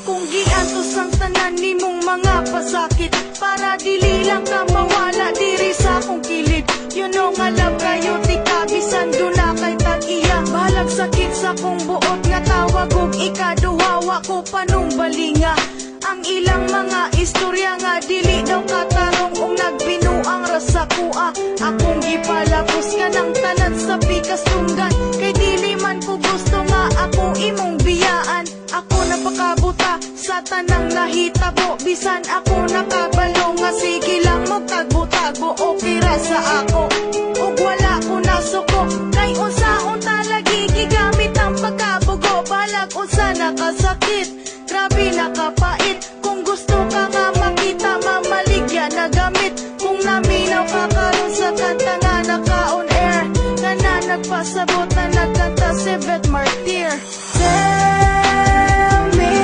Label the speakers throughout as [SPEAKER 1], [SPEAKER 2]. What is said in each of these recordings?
[SPEAKER 1] Akong giantos ang tanan nimong mga pasakit, para dili lang ka mawala diri sa akong kilid. You know nga love kayo ti kabisan doon na kay tag-iya. Balag sakit sa kong buot nga tawag ug ikaduhawa ko panumbalinga. Ang ilang mga istorya nga dili daw katarong ung nagbinuang rasa kuha. Akong gipalapos ka ng tanan sa pikas tunggan, kay dili man ko gusto nga ako imong biyaan. Ako napakabuta sa tanang nahitabo, bisan ako nakabalo nga sige lang mo tagbo-tagbo. Okay ra sa ako ug wala ko nasuko, kay unsa-unta lagi gigamit ang pagkabugo. Balag unsa nakasakit, grabe nakapait. Kung gusto ka nga makita, mamaligya na gamit. Kung naminaw ka karon sa kanta nga naka-on air, nga na nagpasabot na nagkanta si Beth Martir. Tell me,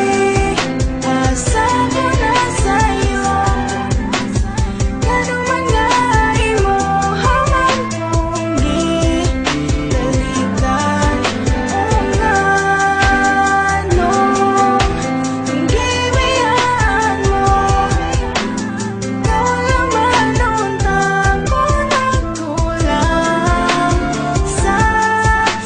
[SPEAKER 1] asa ko na sa'yo, ano man nga imo hawag kong gitalikan. O nga no, kung giwian mo, ikaw naman unta ko nagkulang sa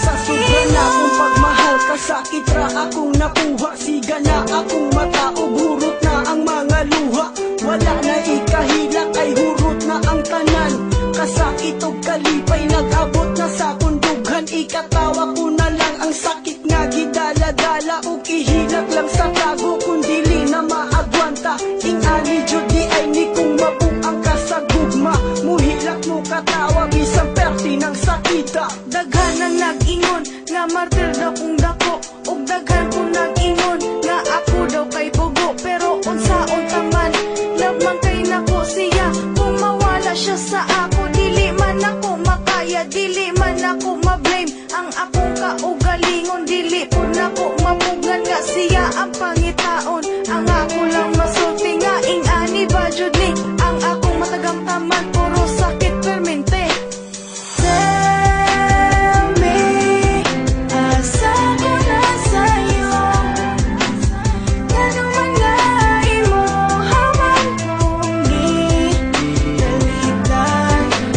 [SPEAKER 2] sobrang na akong pagmahal, kasakit ra akong nakuha. Siga na akong mata ug hurot na ang mga luha. Wala na ikahila kay hurot na ang tanan. Kasakit ug kalipay nag-abot na sa kundughan. Ikatawa ko na lang ang sakit nga gidala-dala ug ihilak lang sa tago kung dili na maagwanta. Ing-ani jud di ay ni kung mabuang ka sa gugma. Muhilak mo katawa bisan perti ng sakita.
[SPEAKER 1] daghan ang nag-ingon nga martir daw kung dako, ug daghan kong nag-ingon nga ako daw kay bugo. Pero unsa-unta man, love man kay nako siya. Kung mawala siya sa ako, dili man ako makaya, dili man ako ma-blame. Ang akong kaugalingon, dili po nako mapugan nga siya ang pangitaon. Ang ako lang masulti nga ing-ani ba jud ni, ang akong matagang taman puro sakit permente. Tell me, asa ko na sa'yo, ano man nga imo hawag kong gitalikan.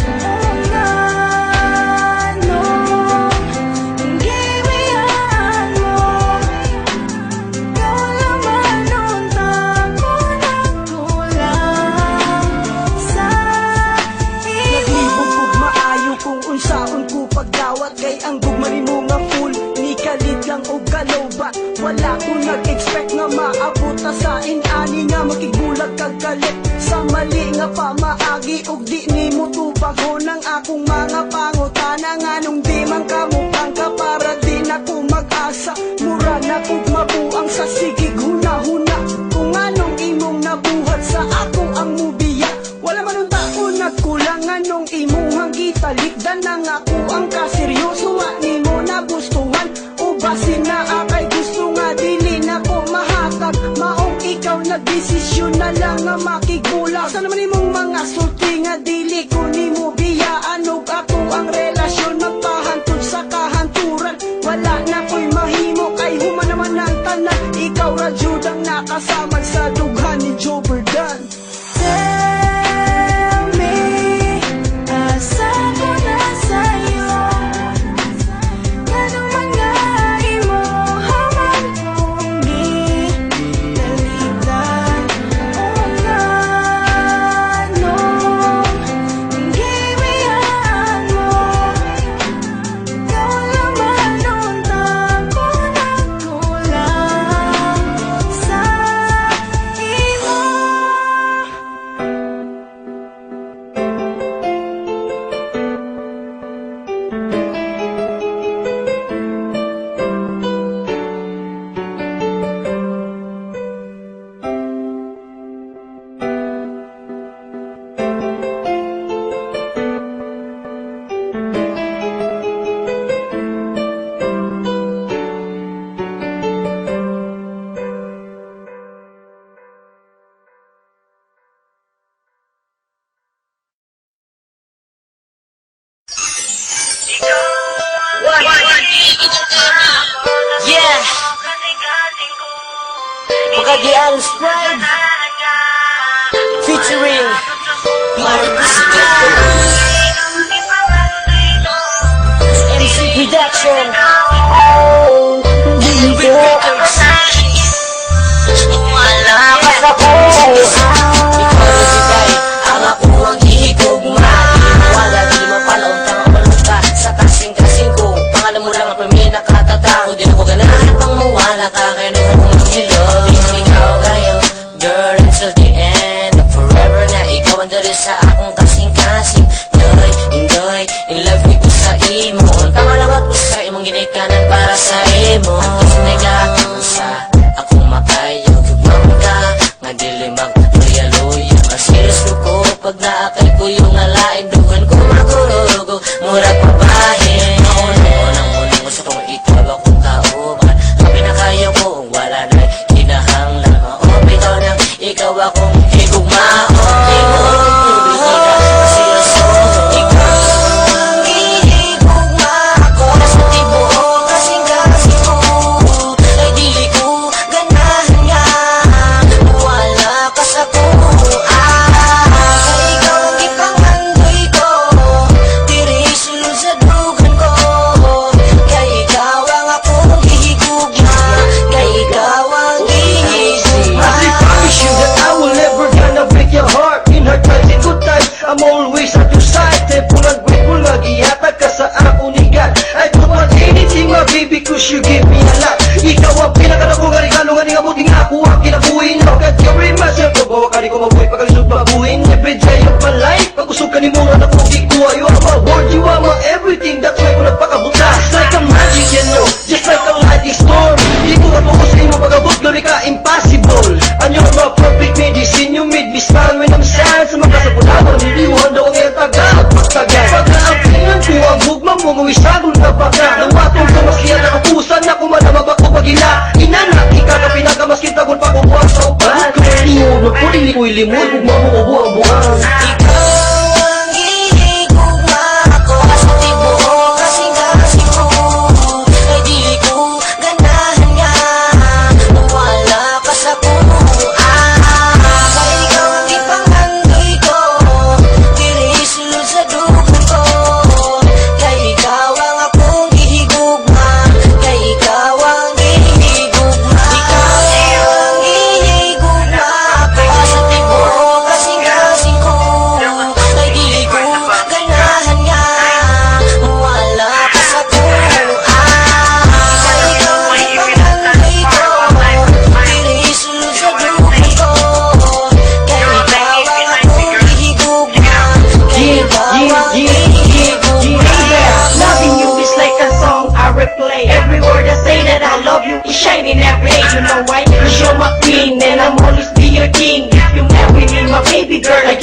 [SPEAKER 1] O nga no, kung giwian mo, ikaw naman unta ko nagkulang sa
[SPEAKER 2] Naglibog
[SPEAKER 1] imo.
[SPEAKER 2] ug maayo kung unsaon ko pagdawat, kay ang gugma nimo nga full ni kalit lang og kalobat. Wala ko nag-expect nga maabot na sa in-ani nga makigulag kag kalit. Sa mali nga pamaagi ug di nimo tubaghon ang akong mga pangutana. Nganong di man kamukang ka para di na ko mag-asa. Mura na kog mabuang sa sigig hunahuna. Kung anong imong nabuhat sa ako ang mubiya. Wala man unta ko nagkulang, anong imuhang gitalikdan nang ako ang kaseryoso. Wa nimo nagustuhan o basin na akay gusto nga dili na ko mahatag. Maong ikaw nagdesisyon na lang nga makigula. Sa naman imong mga sulti nga dili ko nimo biyaan ug ato ang relasyon magpahantod sa kahanturan. Wala na ko'y mahimo kay human naman ang tanan. Ikaw ra jud ang nakasamad sa dughan ni Joe Verdan.
[SPEAKER 1] Tell me, asa ko na sa'yo, ano man nga imo hawag kong gitalikan. O nga no,
[SPEAKER 3] Kadian Sprite featuring MC Production. Wala ka sa puso. Ikaw bigay ang ako ang hihigugma. Wala di mapalaon kang malong ka sa kasing-kasing ko. Pangalan mo lang ang pamilya nakatatao. Di na ko ganahan pang mawala ka. Kaya naman mong hello. Ikaw kayo, girl, until the end of forever na ikaw ang dali sa akong kasing-kasing. Enjoy, in love ni ko sa imo. Tama lang ako sa imong ginikanan para sa imo. Kasi nag-aakusa akong makayo. Gugmam ka, nga dili mag-luya-luya. Masiris ko pag naakay ko yung nalain. Dugan ko magurugo, murag pabahin. Unang-unang gusto kong ikaw akong kauban. Ang pinakayo ko, wala na kinahanglan. Bitaw nang ikaw akong higugmaon.
[SPEAKER 2] I'm always at your side. Pulang grateful, mag-ihatag ka sa ako ni God. I don't want anything, my baby, cause you give me a lot. Ikaw ang pinakadakong regalo, nga nga buting ako ang kinabuhin. Now God, you remind me, pagbawa ka ni ko mabuhay, pagkalisod mabuhin. Every day of my life, pag-usog ka ni mo, anak ko, di ko ayo. You are my world, you are my everything. That's why ko nagpakabuta. Just like a magic, you know, just like a lightning storm. Di ko kapoko sa imo pag-abot, glory ka, impossible. And you're my perfect medicine, you made me smile when I'm sad. Sa mga sapulawan, niliwan daw ang iyong tagal. Pagka-ampingan ko ang hugma mo, mawisagol na baka. Nang watong sa masliya na kapusan, na kumanamag ako pag-ila. Inanak, ika ka pinagamaskin, tagol pa ko buwag sa upan. Iyod mo po, hindi ko'y limod, hugma mo ko buwang-buwang. Every word I say that I love you is shining every day. You know why? Cause you're my queen and I'm always be your king. If you marry me, my baby girl, I